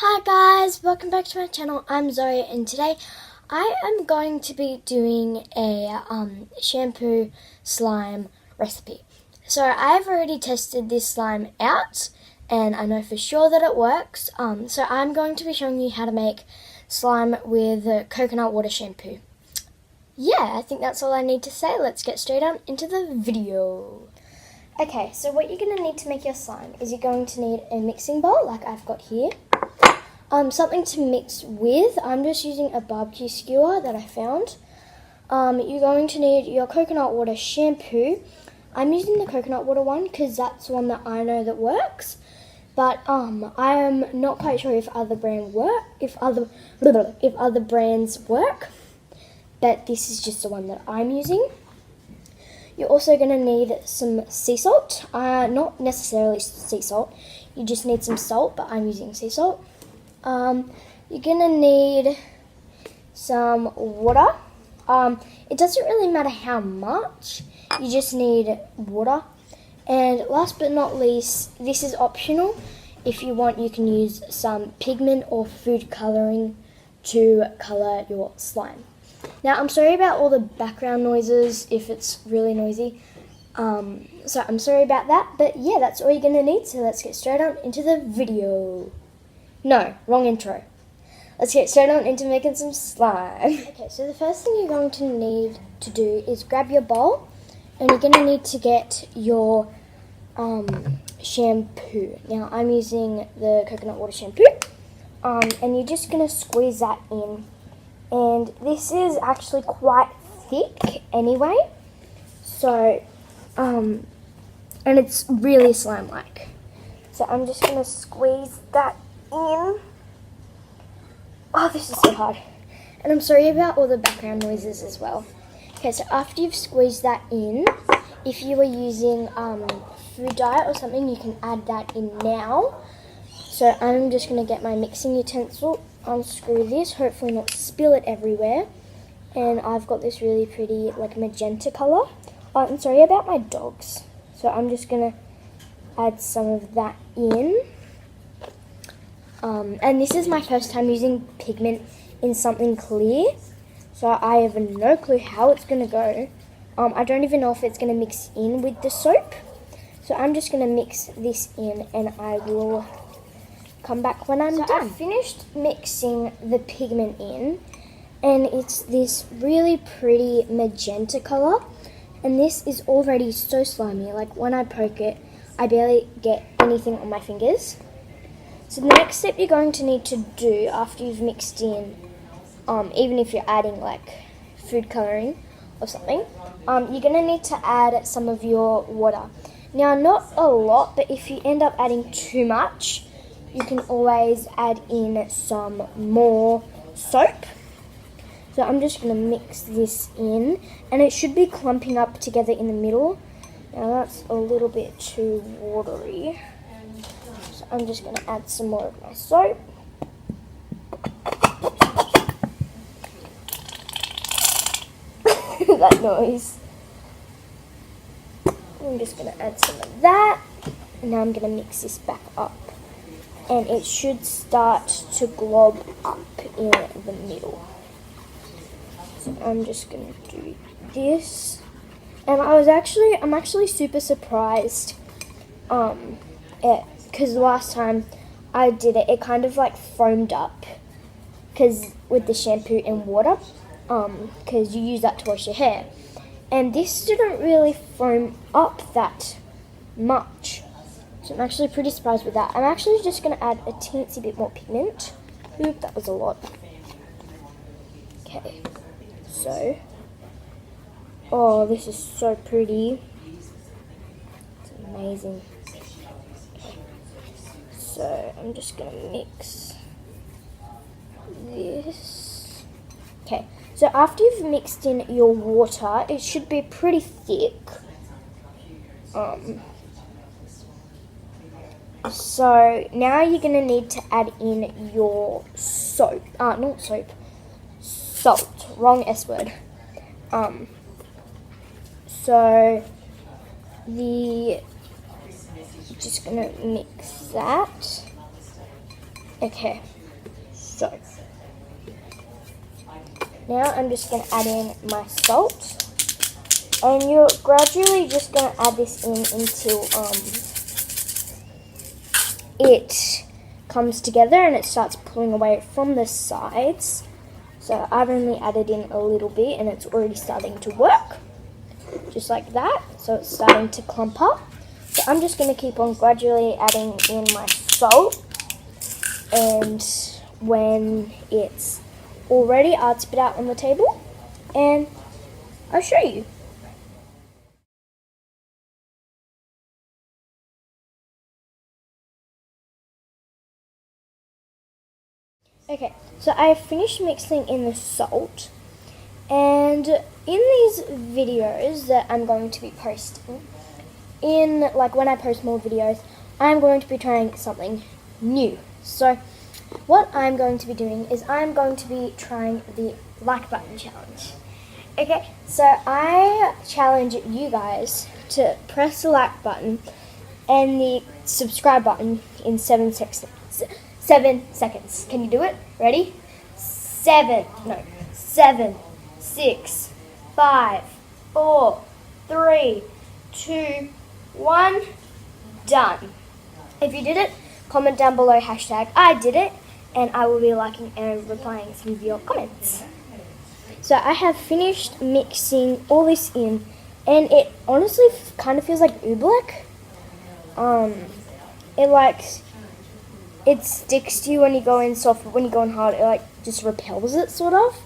Hi guys, welcome back to my channel. I'm Zoe and today I am going to be doing a shampoo slime recipe. So I've already tested this slime out and I know for sure that it works. So I'm going to be showing you how to make slime with coconut water shampoo. Yeah, I think that's all I need to say. Let's get straight on into the video. Okay, so what you're going to need to make your slime is you're going to need a mixing bowl like I've got here. Something to mix with. I'm just using a barbecue skewer that I found. You're going to need your coconut water shampoo. I'm using the coconut water one because that's one that I know that works. But I am not quite sure if other brands work. But this is just the one that I'm using. You're also going to need some sea salt. Not necessarily sea salt. You just need some salt, but I'm using sea salt. You're gonna need some water. It doesn't really matter how much, you just need water. And last but not least, this is optional. If you want, you can use some pigment or food colouring to colour your slime. Now, I'm sorry about all the background noises if it's really noisy. So I'm sorry about that, but yeah, that's all you're gonna need. So let's get straight on into the video. No, wrong intro. Let's get straight on into making some slime. Okay, so the first thing you're going to need to do is grab your bowl and you're going to need to get your shampoo. Now, I'm using the coconut water shampoo and you're just going to squeeze that in. And this is actually quite thick anyway. So, and it's really slime-like. So I'm just going to squeeze that in. Oh, this is so hard. And I'm sorry about all the background noises as well. Okay, so after you've squeezed that in, if you were using food dye or something, you can add that in now. So I'm just going to get my mixing utensil, unscrew this, hopefully not spill it everywhere. And I've got this really pretty like magenta colour. Oh, I'm sorry about my dogs. So I'm just going to add some of that in. And this is my first time using pigment in something clear, so I have no clue how it's going to go. I don't even know if it's going to mix in with the soap, so I'm just going to mix this in and I will come back when I'm done. I've finished mixing the pigment in and it's this really pretty magenta colour, and this is already so slimy. Like when I poke it, I barely get anything on my fingers. So the next step you're going to need to do after you've mixed in, even if you're adding like food colouring or something, you're going to need to add some of your water. Now, not a lot, but if you end up adding too much, you can always add in some more soap. So I'm just going to mix this in, and it should be clumping up together in the middle. Now that's a little bit too watery. I'm just going to add some more of my soap. That noise. I'm just going to add some of that. And now I'm going to mix this back up. And it should start to glob up in the middle. So I'm just going to do this. And I'm actually super surprised because the last time I did it, it kind of like foamed up with the shampoo and water, because you use that to wash your hair. And this didn't really foam up that much. So I'm actually pretty surprised with that. I'm actually just going to add a teensy bit more pigment. Oop, that was a lot. Okay, so, oh, this is so pretty. It's amazing. So I'm just going to mix this. Okay, so after you've mixed in your water, it should be pretty thick. So now you're going to need to add in your soap. Not soap. Salt. Wrong S word. So you're just going to mix that Okay, so now I'm just going to add in my salt. And you're gradually just going to add this in until it comes together and it starts pulling away from the sides. So I've only added in a little bit and it's already starting to work. Just like that. So it's starting to clump up. So I'm just going to keep on gradually adding in my salt. And when it's all ready, I'll spit out on the table and I'll show you. Okay, so I finished mixing in the salt, and in these videos that I'm going to be posting, when I post more videos, I'm going to be trying something new. So what I'm going to be doing is I'm going to be trying the like button challenge. Okay, so I challenge you guys to press the like button and the subscribe button in 7 seconds. 7 seconds. Can you do it? Ready? 7, 6, 5, 4, 3, 2, 1. Done. If you did it, comment down below hashtag I did it, and I will be liking and replying some of your comments. So I have finished mixing all this in, and it honestly kind of feels like oobleck. It sticks to you when you go in soft, but when you go in hard, it just repels it sort of.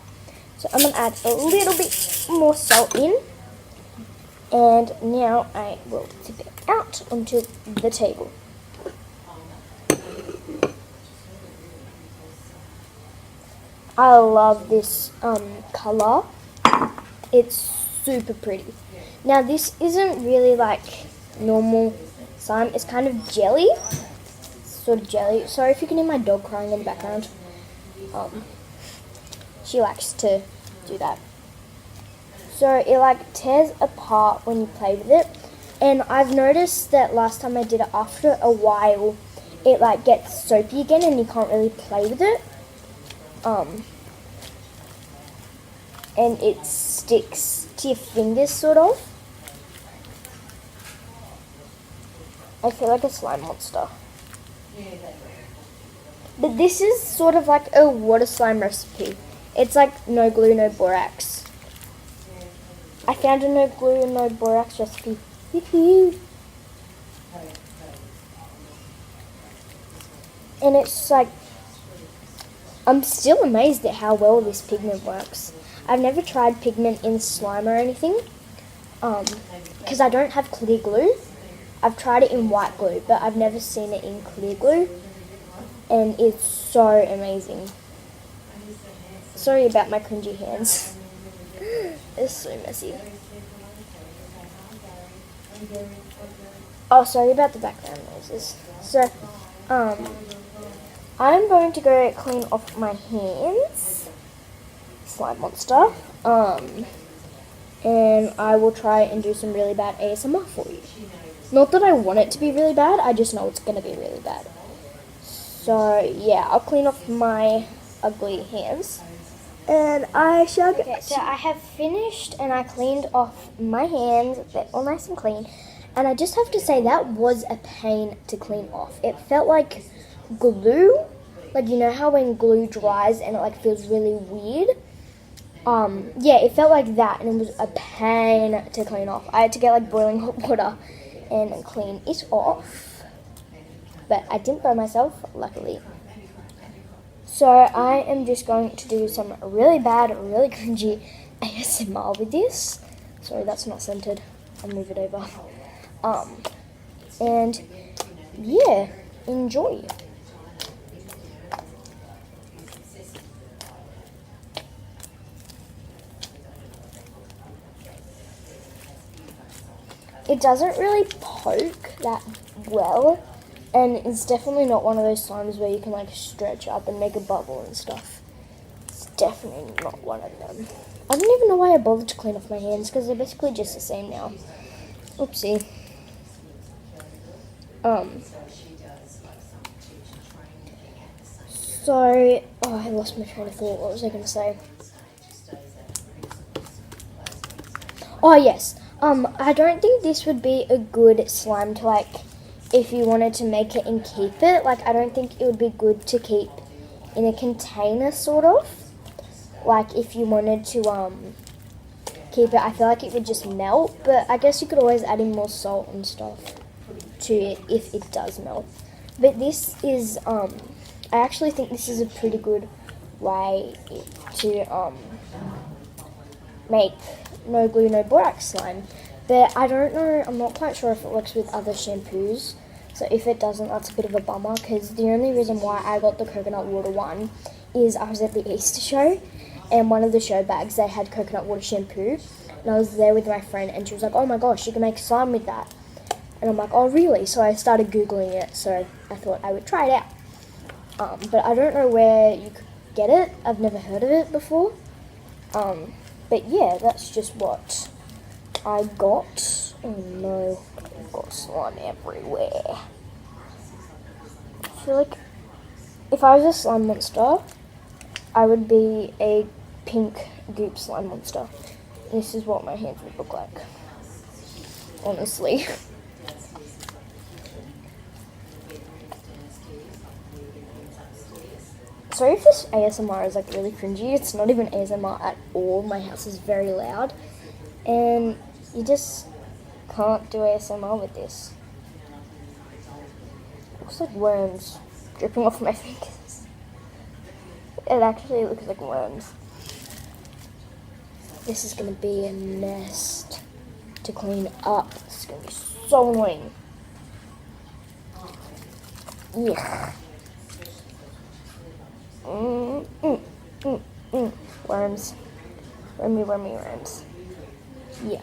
So I'm gonna add a little bit more salt in, and now I will tip it out onto the table. I love this color. It's super pretty. Now this isn't really like normal slime. It's kind of jelly. Sort of jelly. Sorry if you can hear my dog crying in the background. She likes to do that. So it tears apart when you play with it. And I've noticed that last time I did it, after a while, it gets soapy again and you can't really play with it. And it sticks to your fingers sort of. I feel like a slime monster. But this is sort of like a water slime recipe. It's no glue, no borax. I found a no glue, no borax recipe. And it's I'm still amazed at how well this pigment works. I've never tried pigment in slime or anything, because I don't have clear glue. I've tried it in white glue, but I've never seen it in clear glue, and it's so amazing. Sorry about my cringy hands. It's so messy. Oh, sorry about the background noises. So, I'm going to go clean off my hands, slime monster, and I will try and do some really bad ASMR for you. Not that I want it to be really bad, I just know it's going to be really bad. So, yeah, I'll clean off my ugly hands, and I shall get back to you. So I have finished, and I cleaned off my hands. They're all nice and clean. And I just have to say, that was a pain to clean off. It felt like glue. You know how when glue dries and it feels really weird? Yeah, it felt like that, and it was a pain to clean off. I had to get boiling hot water and clean it off. But I didn't burn myself, luckily. So I am just going to do some really bad, really cringy ASMR with this. Sorry, that's not centered. I'll move it over. And yeah, enjoy. It doesn't really poke that well, and it's definitely not one of those slimes where you can stretch up and make a bubble and stuff. It's definitely not one of them. I don't even know why I bothered to clean off my hands, because they're basically just the same now. Oopsie. So, oh, I lost my train of thought. What was I going to say? Oh, yes. I don't think this would be a good slime to, like, if you wanted to make it and keep it. Like, I don't think it would be good to keep in a container, sort of. Like, if you wanted to, keep it, I feel like it would just melt. But I guess you could always add in more salt and stuff to it if it does melt. But this is, I actually think this is a pretty good way to, make no glue, no borax slime. But I don't know, I'm not quite sure if it works with other shampoos. So if it doesn't, that's a bit of a bummer, because the only reason why I got the coconut water one is I was at the Easter show, and one of the show bags, they had coconut water shampoo, and I was there with my friend, and she was like, oh my gosh, you can make slime with that. And I'm like, oh really? So I started Googling it, so I thought I would try it out. But I don't know where you could get it. I've never heard of it before. But yeah, that's just what I got. Oh no, I've got slime everywhere. I feel like if I was a slime monster, I would be a pink goop slime monster. This is what my hands would look like, honestly. Sorry if this ASMR is like really cringy. It's not even ASMR at all. My house is very loud, and you just can't do ASMR with this. Looks like worms dripping off my fingers. It actually looks like worms. This is gonna be a mess to clean up. This is gonna be so annoying. Yeah. Worms. Wormy worms. Yuck.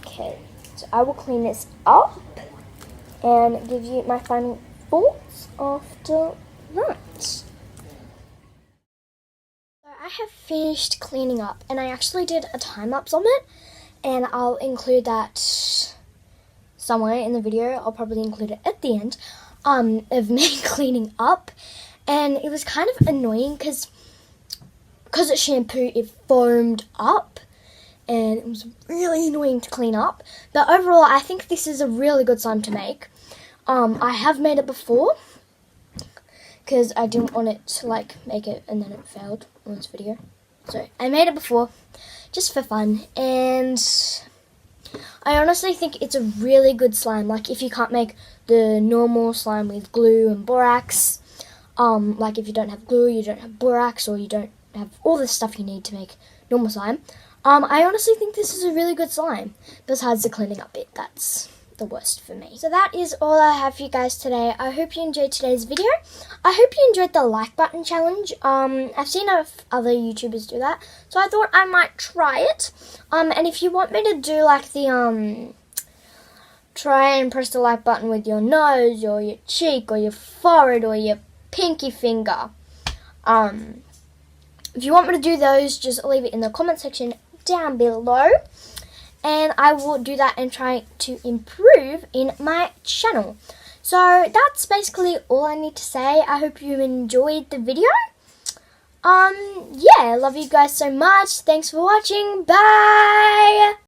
Okay, so I will clean this up and give you my final thoughts after that. So I have finished cleaning up, and I actually did a time-lapse on it, and I'll include that somewhere in the video. I'll probably include it at the end of me cleaning up. And it was kind of annoying because it's shampoo, it foamed up, and it was really annoying to clean up. But overall, I think this is a really good slime to make. I have made it before because I didn't want it to like make it and then it failed on this video. So I made it before just for fun, and I honestly think it's a really good slime. Like, if you can't make the normal slime with glue and borax, like if you don't have glue, you don't have borax, or you don't have all the stuff you need to make normal slime, I honestly think this is a really good slime. Besides the cleaning up bit, that's the worst for me. So that is all I have for you guys today. I hope you enjoyed today's video. I hope you enjoyed the like button challenge. I've seen other YouTubers do that, so I thought I might try it. And if you want me to do like the try and press the like button with your nose or your cheek or your forehead or your pinky finger, if you want me to do those, just leave it in the comment section down below, and I will do that and try to improve in my channel. So that's basically all I need to say. I hope you enjoyed the video. Yeah, love you guys so much. Thanks for watching. Bye!